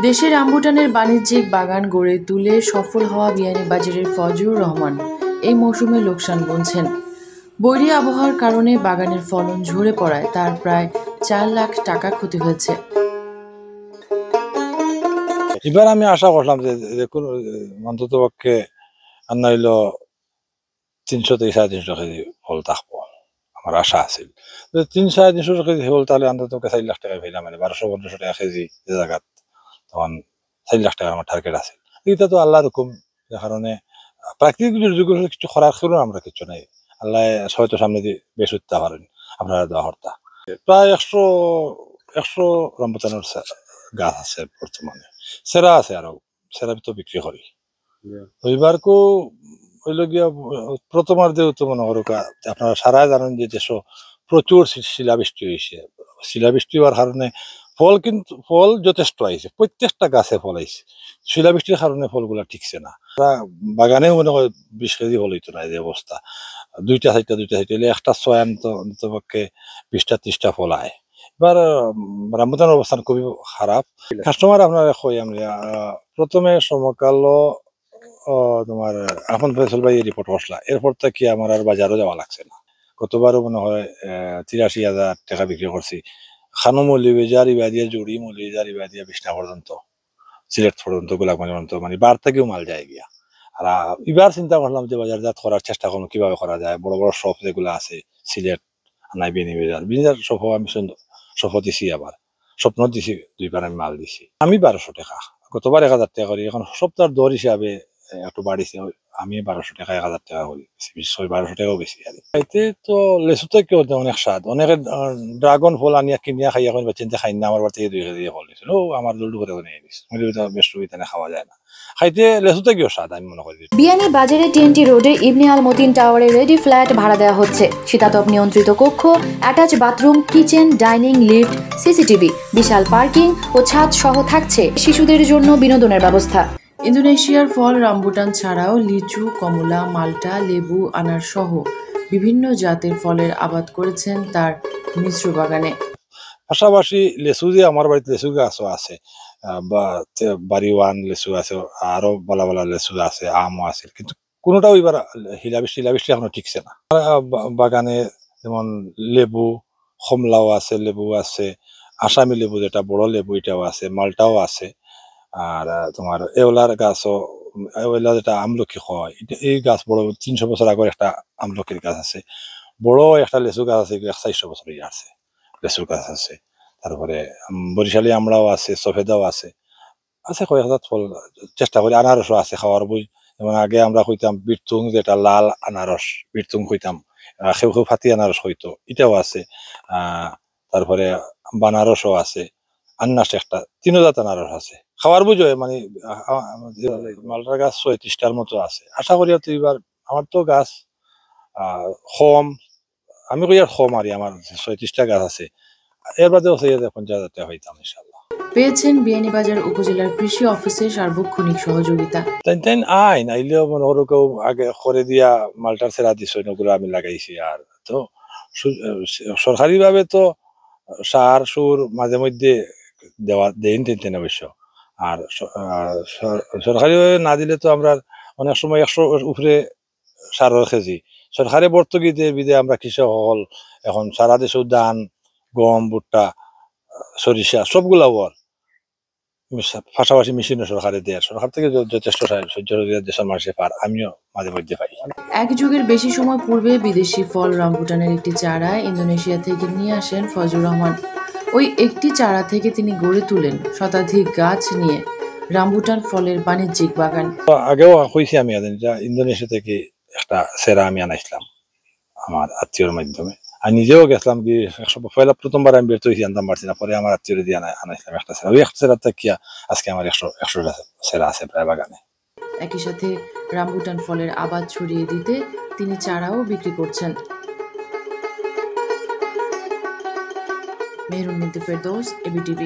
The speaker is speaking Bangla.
দেশে রামবুটানের বাণিজ্যিক বাগান গড়ে তুলে সফল হওয়া বিয়ানীবাজারের ফজলুর রহমান এই মৌসুমে লোকসান গুনছেন। বৈরী আবহাওয়ার কারণে বাগানের ফলন ঝরে পড়ায় তার প্রায় 4 লাখ টাকা ক্ষতি হয়েছে। এবার আমি আশা করলাম যে অন্তত পক্ষে আর নইল 300 থেকে 350 কেজি ফল থাকবো, আমার আশা আছিল। 300-350 কেজি ফল তাহলে অন্তত 4 লাখ টাকা পাইলাম, মানে 1200-1500 টাকা কেজি জায়গা, তখন 4 লাখ টাকা আমার টার্গেট আছে। এটা তো আল্লাহর হুকুম, যে কারণে প্রাকৃতিক দুর্যোগের কিছু করার খেলো আমরা কিছু নাই। আল্লাহ হয়তো সামনে দিয়ে বেশ উঠতে পারেন, আপনারা দোয়া কর্তা। প্রায় 100 রামবুটানের গাছ আছে বর্তমানে, সেরা আছে, আরো সেরা তো বিক্রি করি। এবার কো হইল গিয়া প্রথমার যেহেতু মনে করো আপনারা সারা জানেন যে দেশ প্রচুর শিলাবৃষ্টি হয়েছে। শিলাবৃষ্টি হওয়ার কারণে ফল যথেষ্ট আইছে, প্রত্যেকটা গাছে ফল আইছে। শিলাবৃষ্টির কারণে ফলগুলা ঠিকছে না। বাগানেও মনে হয় 20 কেজি ফল হইতো না, এই অবস্থা। দুইটা সাইডটা হলে একটা 6 অন্তত পক্ষে 20-30টা ফল আয়। এবার রামবুটানের অবস্থান খুবই খারাপ। কাস্টমার আপনারা কই আমরা প্রথমে সমকাল তোমার এখন ফেসল ভাই রিপোর্ট করছিলাম, এরপর থেকে আমার আর বাজারও যাওয়া লাগছে না। গতবারও মনে হয় 83,000 টাকা বিক্রি করছি। খানো মৌলিবাজার ইবাদিয়া জুড়ি মৌলিবাজার ইবাদিয়া বিছনা পর্যন্ত, সিলেট পর্যন্ত, গোলাপগঞ্জ পর্যন্ত, মানে বার থেকেও মাল যায় গিয়া। আর এবার চিন্তা করলাম যে বাজারজাত করার চেষ্টা করবো, কিভাবে করা যায়। বড় বড় শপ যেগুলো আছে সিলেট নাই বিয়ানীবাজার শপও আমি শপও দিছি, আবার স্বপ্ন দিছি, 2বার আমি মাল দিছি। আমি 1200 টাকা, গতবার 1000 টাকা করি। এখন সপ্তাহের দর হিসাবে একটু বাড়িছে, আমি 1200 টাকা 1000 টাকা করি, 1200 টাকাও বেশি। আর এতে তো লেচু থেকে অনেক স্বাদ। অনেকে ড্রাগন ফল আনিয়া কিনিয়া খাইয়া এখন চিন্তা খাই না, আমার বাড়ি থেকে 2 কেজি ফল দিছিল, আমার জলদি করে নিয়ে দিস, বেশ সুবিধা খাওয়া যায় না। খাইতে লেচু থেকেও স্বাদ আমি মনে করি। বিয়ানীবাজারে TNT রোডে ইবনে আল মতিন টাওয়ারে রেডি ফ্ল্যাট ভাড়া দেওয়া হচ্ছে। শীতাতপ নিয়ন্ত্রিত কক্ষ, attach bathroom, kitchen, dining, lift, CCTV, বিশাল পার্কিং ও ছাদ সহ থাকছে শিশুদের জন্য বিনোদনের ব্যবস্থা। ইন্দোনেশিয়ার ফল রামবুটান ছাড়াও লিচু, কমলা, মাল্টা, লেবু, আনার সহ বিভিন্ন জাতের ফলের আবাদ করেছেন তার মিশ্র বাগানে। পাশাপাশি লেচু, যে আমার বাড়িতে লেচু গাছও আছে, বা বাড়িওয়ান লেচু আছে, আরো বালা বালা লেচু আছে, আমও আছে, কিন্তু কোনোটাও এবার শিলাবৃষ্টি এখনো ঠিকছে না। বাগানে যেমন লেবু, কমলাও আছে, লেবু আছে, আসামি লেবু যেটা বড় লেবু এটাও আছে, মালটাও আছে। আর তোমার এওলার গাছও, এওলা যেটা আমলকি হয়, এই গাছ বড় 300 বছর আগের একটা আমলকির গাছ আছে। বড় একটা লেচু গাছ আছে, 400 বছর আছে লেচু গাছ আছে। তারপরে বরিশালী আমরাও আছে, সফেদাও আছে কয়েক হাজার ফল। চেষ্টা করি, আনারসও আছে খাওয়ার বই। যেমন আগে আমরা কইতাম বীরতুং, যেটা লাল আনারস, বীরতুং কইতাম, খেউ ফাতি আনারস হইতো, এটাও আছে। তারপরে বানারসও আছে, আন্নাস একটা, 3 জাত আনারস আছে খাওয়ার বুঝো। মানে মালটার গাছ 36টার মতো আছে। আশা করি তো এবার আমার তো গাছ কম, আমি কই আর কম, আর আমার 36টা গাছ আছে, এর বাদে 50,000 টাকা হইতাম ইনশাল্লাহ। পেয়েছেন বিয়ানীবাজার উপজেলার কৃষি অফিসের সার্বক্ষণিক সহযোগিতা। তাই আইলেও মনে করো কেউ আগে করে দিয়া মালটার সেরা দিছ, ওগুলো আমি লাগাইছি। আর তো সরকারি ভাবে তো সার সুর মাঝে মধ্যে দেন অবশ্য। আর সরকারি ভাবে না দিলে তো আমরা অনেক সময় 100 উপরে সারের কেজি সরকারি ভর্তুকিতে বিদে আমরা কৃষক হল এখন সারা দেশেও ধান, গম, ভুট্টা, সরিষা সবগুলা ওর পাশাপাশি মেশিনও সরকারে দেয়। সরকার থেকে যথেষ্ট সহ্য দেশের মানুষের পার, আমিও মাঝে মধ্যে পাই। এক যুগের বেশি সময় পূর্বে বিদেশি ফল রামবুটানের একটি চারা ইন্দোনেশিয়া থেকে নিয়ে আসেন ফজলুর রহমান। ওই একটি চারা থেকে তিনি গড়ে তুলেন শতাধিক গাছ নিয়ে রামবুটান ফলের বাণিজ্যিক বাগান। আগেও কইছি আমি, ইন্দোনেশিয়া থেকে একটা সেরা আমি আনাইছিলাম আমার আত্মীয়র মাধ্যমে। আর নিজেও গেছিলাম কি প্রথমবার আমি বের হয়েছি, আনতাম পারছি না, পরে আমার আত্মীয় দিয়ে আনাইছিলাম একটা সেরা। ওই একটা সেরা থেকে আজকে আমার 100টা সেরা আছে প্রায় বাগানে। একই সাথে রামবুটান ফলের আবাদ ছড়িয়ে দিতে তিনি চারাও বিক্রি করছেন। মেহরুন বিনতে ফেরদৌস, ABTV।